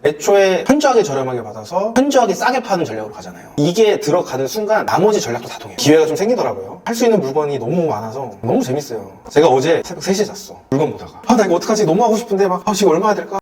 애초에 현저하게 저렴하게 받아서 현저하게 싸게 파는 전략으로 가잖아요. 이게 들어가는 순간 나머지 전략도 다 통해요. 기회가 좀 생기더라고요. 할 수 있는 물건이 너무 많아서 너무 재밌어요. 제가 어제 새벽 3시에 잤어. 물건 보다가 나 이거 어떡하지? 너무 하고 싶은데 지금 얼마나 될까?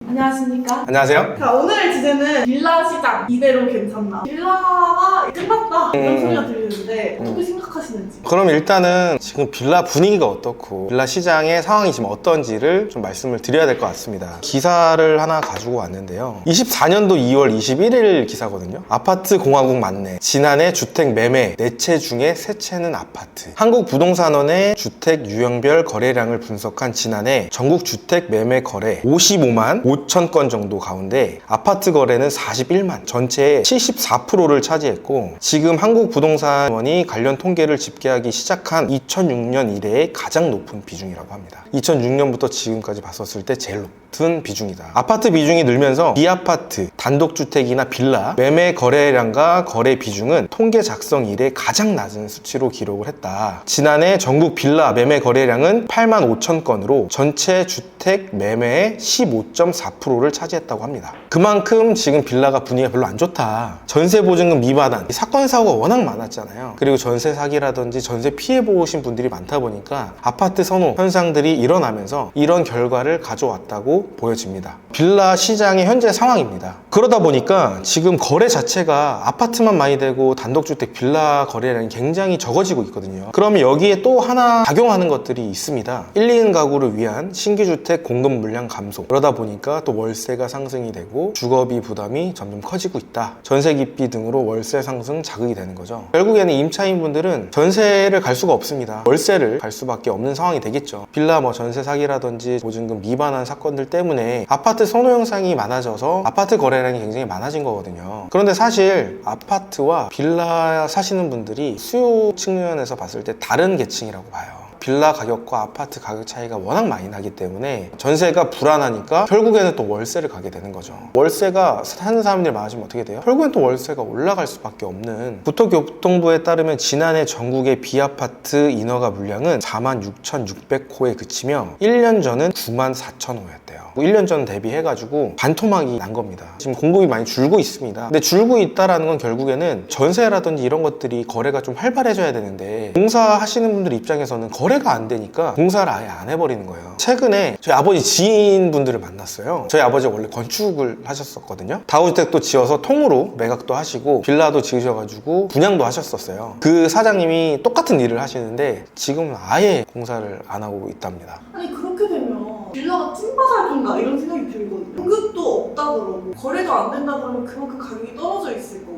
안녕하십니까? 안녕하세요. 자, 오늘의 주제는 빌라 시장 이대로 괜찮나? 빌라가 끝났다 이런 소리가 들리는데 어떻게 생각하시는지? 그럼 일단은 지금 빌라 분위기가 어떻고 빌라 시장의 상황이 지금 어떤지를 좀 말씀을 드려야 될 것 같습니다. 기사를 하나 가지고 왔는데요. 24년도 2월 21일 기사거든요. 아파트 공화국 만내 지난해 주택 매매 4채 중에 3채는 아파트. 한국부동산원의 주택 유형별 거래량을 분석한 지난해 전국 주택 매매 거래 55만 5천 건 정도 가운데 아파트 거래는 41만, 전체의 74%를 차지했고 지금 한국부동산원이 관련 통계를 집계하기 시작한 2006년 이래의 가장 높은 비중이라고 합니다. 2006년부터 지금까지 봤었을 때 제일 높은 비중이다. 아파트 비중이 늘면서 비아파트, 단독주택이나 빌라 매매 거래량과 거래 비중은 통계 작성 이래 가장 낮은 수치로 기록을 했다. 지난해 전국 빌라 매매 거래량은 8만 5천 건으로 전체 주택 매매의 15.4%를 차지했다고 합니다. 그만큼 지금 빌라가 분위기가 별로 안 좋다. 전세 보증금 미반환, 사건 사고가 워낙 많았잖아요. 그리고 전세 사기라든지 전세 피해 보신 분들이 많다 보니까 아파트 선호 현상들이 일어나면서 이런 결과를 가져왔다고 보여집니다. 빌라 시장의 현재 상황입니다. 그러다 보니까 지금 거래 자체가 아파트만 많이 되고 단독주택 빌라 거래량이 굉장히 적어지고 있거든요. 그러면 여기에 또 하나 작용하는 것들이 있습니다. 1, 2인 가구를 위한 신규주택 공급 물량 감소. 그러다 보니까 또 월세가 상승이 되고 주거비 부담이 점점 커지고 있다. 전세 기피 등으로 월세 상승 자극이 되는 거죠. 결국에는 임차인분들은 전세를 갈 수가 없습니다. 월세를 갈 수밖에 없는 상황이 되겠죠. 빌라 전세 사기라든지 보증금 미반환 사건들 때문에 아파트 선호 현상이 많아져서 아파트 거래량이 굉장히 많아진 거거든요. 그런데 사실 아파트와 빌라 사시는 분들이 수요 측면에서 봤을 때 다른 계층이라고 봐요. 빌라 가격과 아파트 가격 차이가 워낙 많이 나기 때문에 전세가 불안하니까 결국에는 또 월세를 가게 되는 거죠. 월세가 사는 사람들이 많아지면 어떻게 돼요? 결국엔 또 월세가 올라갈 수밖에 없는. 국토교통부에 따르면 지난해 전국의 비아파트 인허가 물량은 46,600호에 그치며 1년 전은 94,000호였대요. 1년 전 대비해가지고 반토막이 난 겁니다. 지금 공급이 많이 줄고 있습니다. 근데 줄고 있다라는 건 결국에는 전세라든지 이런 것들이 거래가 좀 활발해져야 되는데 공사하시는 분들 입장에서는 거래가 안 되니까 공사를 아예 안 해버리는 거예요. 최근에 저희 아버지 지인분들을 만났어요. 저희 아버지가 원래 건축을 하셨었거든요. 다주택도 지어서 통으로 매각도 하시고 빌라도 지으셔가지고 분양도 하셨었어요. 그 사장님이 똑같은 일을 하시는데 지금은 아예 공사를 안 하고 있답니다. 아니 그렇게 되면 빌라가 찐바닥인가 이런 생각이 들거든요. 공급도 없다 그러고 거래도 안 된다 그러면 그만큼 가격이 떨어져 있을 거고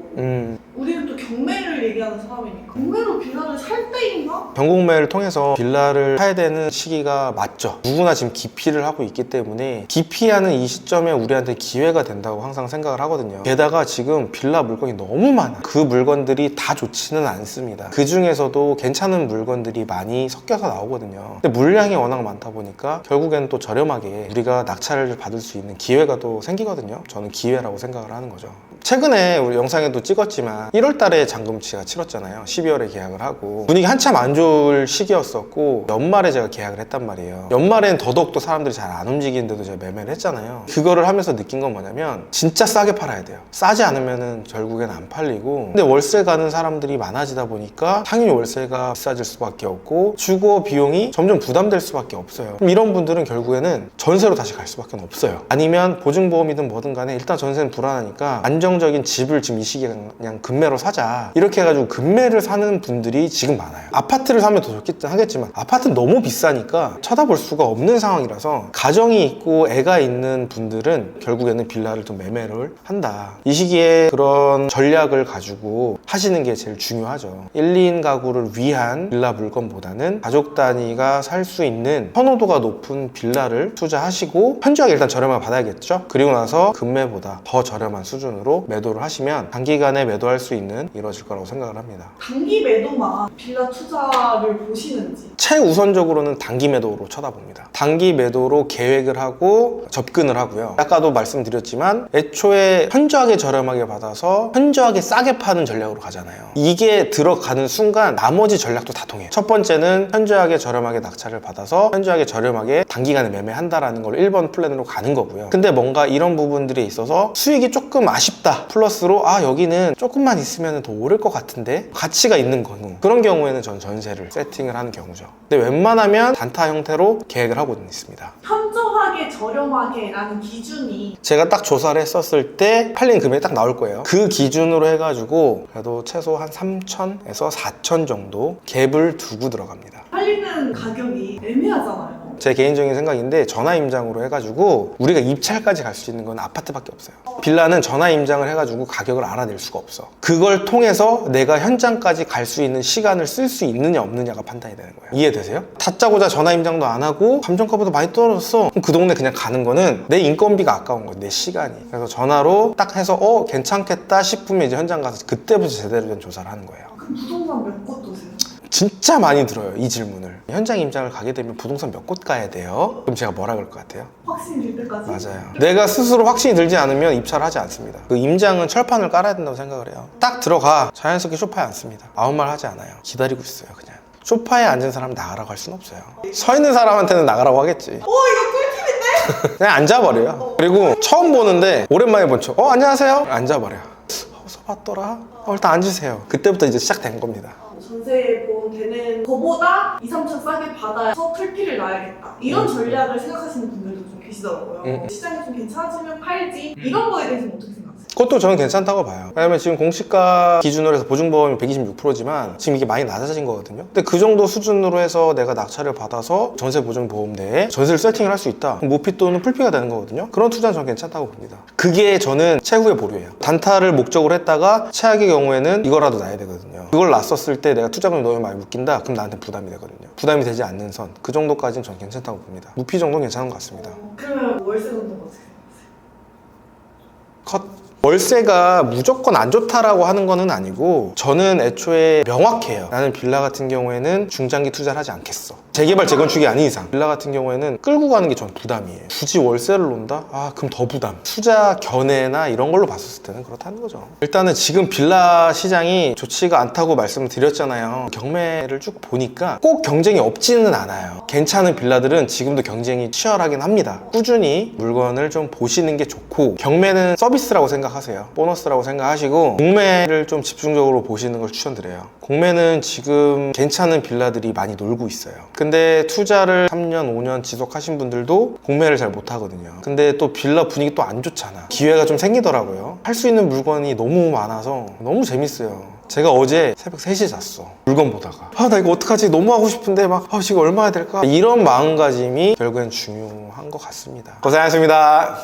우리는 또 경매를 얘기하는 사람이니까 경매로 빌라를 살 때인가? 경공매를 통해서 빌라를 사야 되는 시기가 맞죠. 누구나 지금 기피를 하고 있기 때문에 기피하는 이 시점에 우리한테 기회가 된다고 항상 생각을 하거든요. 게다가 지금 빌라 물건이 너무 많아. 그 물건들이 다 좋지는 않습니다. 그 중에서도 괜찮은 물건들이 많이 섞여서 나오거든요. 근데 물량이 워낙 많다 보니까 결국에는 또 저렴하게 우리가 낙찰을 받을 수 있는 기회가 또 생기거든요. 저는 기회라고 생각을 하는 거죠. 최근에 우리 영상에도 찍었지만 1월 달에 잔금치가 치렀잖아요. 12월에 계약을 하고 분위기 한참 안 좋을 시기였었고 연말에 제가 계약을 했단 말이에요. 연말엔 더더욱 사람들이 잘 안 움직이는데도 제가 매매를 했잖아요. 그거를 하면서 느낀 건 뭐냐면 진짜 싸게 팔아야 돼요. 싸지 않으면 결국엔 안 팔리고 근데 월세 가는 사람들이 많아지다 보니까 당연히 월세가 비싸질 수밖에 없고 주거 비용이 점점 부담될 수밖에 없어요. 그럼 이런 분들은 결국에는 전세로 다시 갈 수밖에 없어요. 아니면 보증보험이든 뭐든 간에 일단 전세는 불안하니까 안정적인 집을 지금 이 시기에 그냥 금매로 사자 이렇게 해가지고 금매를 사는 분들이 지금 많아요. 아파트를 사면 더 좋겠긴 하겠지만 아파트는 너무 비싸니까 쳐다볼 수가 없는 상황이라서 가정이 있고 애가 있는 분들은 결국에는 빌라를 좀 매매를 한다. 이 시기에 그런 전략을 가지고 하시는 게 제일 중요하죠. 1, 2인 가구를 위한 빌라 물건보다는 가족 단위가 살 수 있는 선호도가 높은 빌라를 투자하시고 현저하게 일단 저렴하게 받아야겠죠. 그리고 나서 금매보다 더 저렴한 수준으로 매도를 하시면 단기간에 매도할 수 있는 이루어질 거라고 생각을 합니다. 단기 매도만 빌라 투자를 보시는지. 최우선적으로는 단기 매도로 쳐다봅니다. 단기 매도로 계획을 하고 접근을 하고요. 아까도 말씀드렸지만 애초에 현저하게 저렴하게 받아서 현저하게 싸게 파는 전략으로 가잖아요. 이게 들어가는 순간 나머지 전략도 다 통해요. 첫 번째는 현저하게 저렴하게 낙찰을 받아서 현저하게 저렴하게 단기간에 매매한다라는 걸 1번 플랜으로 가는 거고요. 근데 뭔가 이런 부분들에 있어서 수익이 조금 아쉽다 플러스로 여기는 조금만 있으면 더 오를 것 같은데 가치가 있는 경우, 그런 경우에는 전 전세를 세팅을 하는 경우죠. 근데 웬만하면 단타 형태로 계획을 하고는 있습니다. 현저하게 저렴하게 라는 기준이 제가 딱 조사를 했었을 때 팔린 금액이 딱 나올 거예요. 그 기준으로 해가지고 그래도 최소 한 3천에서 4천 정도 갭을 두고 들어갑니다. 팔리는 가격이 애매하잖아요. 제 개인적인 생각인데 전화 임장으로 해가지고 우리가 입찰까지 갈 수 있는 건 아파트밖에 없어요. 빌라는 전화 임장을 해가지고 가격을 알아낼 수가 없어. 그걸 통해서 내가 현장까지 갈 수 있는 시간을 쓸 수 있느냐 없느냐가 판단이 되는 거예요. 이해되세요? 다짜고짜 전화 임장도 안 하고 감정가보다 많이 떨어졌어. 그럼 그 동네 그냥 가는 거는 내 인건비가 아까운 거예요. 내 시간이. 그래서 전화로 딱 해서 괜찮겠다 싶으면 이제 현장 가서 그때부터 제대로 된 조사를 하는 거예요. 그럼 부동산 몇 곳 도세요? 진짜 많이 들어요, 이 질문을. 현장 임장을 가게 되면 부동산 몇 곳 가야 돼요? 그럼 제가 뭐라 그럴 것 같아요? 확신이 들 때까지? 맞아요. 내가 스스로 확신이 들지 않으면 입찰을 하지 않습니다. 그 임장은 철판을 깔아야 된다고 생각을 해요. 딱 들어가 자연스럽게 소파에 앉습니다. 아무 말 하지 않아요. 기다리고 있어요, 그냥. 소파에 앉은 사람 나가라고 할 수는 없어요. 서 있는 사람한테는 나가라고 하겠지. 이거 꿀팁인데? 그냥 앉아버려요. 그리고 처음 보는데 오랜만에 본 척, 안녕하세요? 앉아버려요. 어디서 봤더라? 일단 앉으세요. 그때부터 이제 시작된 겁니다. 전세 보험 되는 거보다 2, 3천 싸게 받아서 풀피를 놔야겠다. 이런 전략을 생각하시는 분들도 좀 계시더라고요. 시장이 좀 괜찮아지면 팔지. 이런 거에 대해서는 어떻게 생각하세요? 그것도 저는 괜찮다고 봐요. 왜냐면 지금 공시가 기준으로 해서 보증보험이 126%지만 지금 이게 많이 낮아진 거거든요. 근데 그 정도 수준으로 해서 내가 낙찰을 받아서 전세 보증보험 내에 전세를 세팅을 할 수 있다. 그럼 모피 또는 풀피가 되는 거거든요. 그런 투자는 저는 괜찮다고 봅니다. 그게 저는 최후의 보류예요. 단타를 목적으로 했다가 최악의 경우에는 이거라도 놔야 되거든요. 그걸 놨었을 때 내가 투자금이 너무 많이 묶인다? 그럼 나한테 부담이 되거든요. 부담이 되지 않는 선, 그 정도까지는 저는 괜찮다고 봅니다. 무피 정도는 괜찮은 것 같습니다. 그러면 월세 정도는 어떻게 생각하세요? 컷. 월세가 무조건 안 좋다라고 하는 거는 아니고 저는 애초에 명확해요. 나는 빌라 같은 경우에는 중장기 투자를 하지 않겠어. 재개발 재건축이 아닌 이상 빌라 같은 경우에는 끌고 가는 게 전 부담이에요. 굳이 월세를 놓는다? 그럼 더 부담. 투자 견해나 이런 걸로 봤을 때는 그렇다는 거죠. 일단은 지금 빌라 시장이 좋지가 않다고 말씀을 드렸잖아요. 경매를 쭉 보니까 꼭 경쟁이 없지는 않아요. 괜찮은 빌라들은 지금도 경쟁이 치열하긴 합니다. 꾸준히 물건을 좀 보시는 게 좋고, 경매는 서비스라고 생각하세요. 보너스라고 생각하시고 공매를 좀 집중적으로 보시는 걸 추천드려요. 공매는 지금 괜찮은 빌라들이 많이 놀고 있어요. 근데 투자를 3년, 5년 지속하신 분들도 공매를 잘 못하거든요. 근데 또 빌라 분위기 또 안 좋잖아. 기회가 좀 생기더라고요. 할 수 있는 물건이 너무 많아서 너무 재밌어요. 제가 어제 새벽 3시에 잤어. 물건 보다가 나 이거 어떡하지? 너무 하고 싶은데 지금 얼마나 될까? 이런 마음가짐이 결국엔 중요한 것 같습니다. 고생하셨습니다.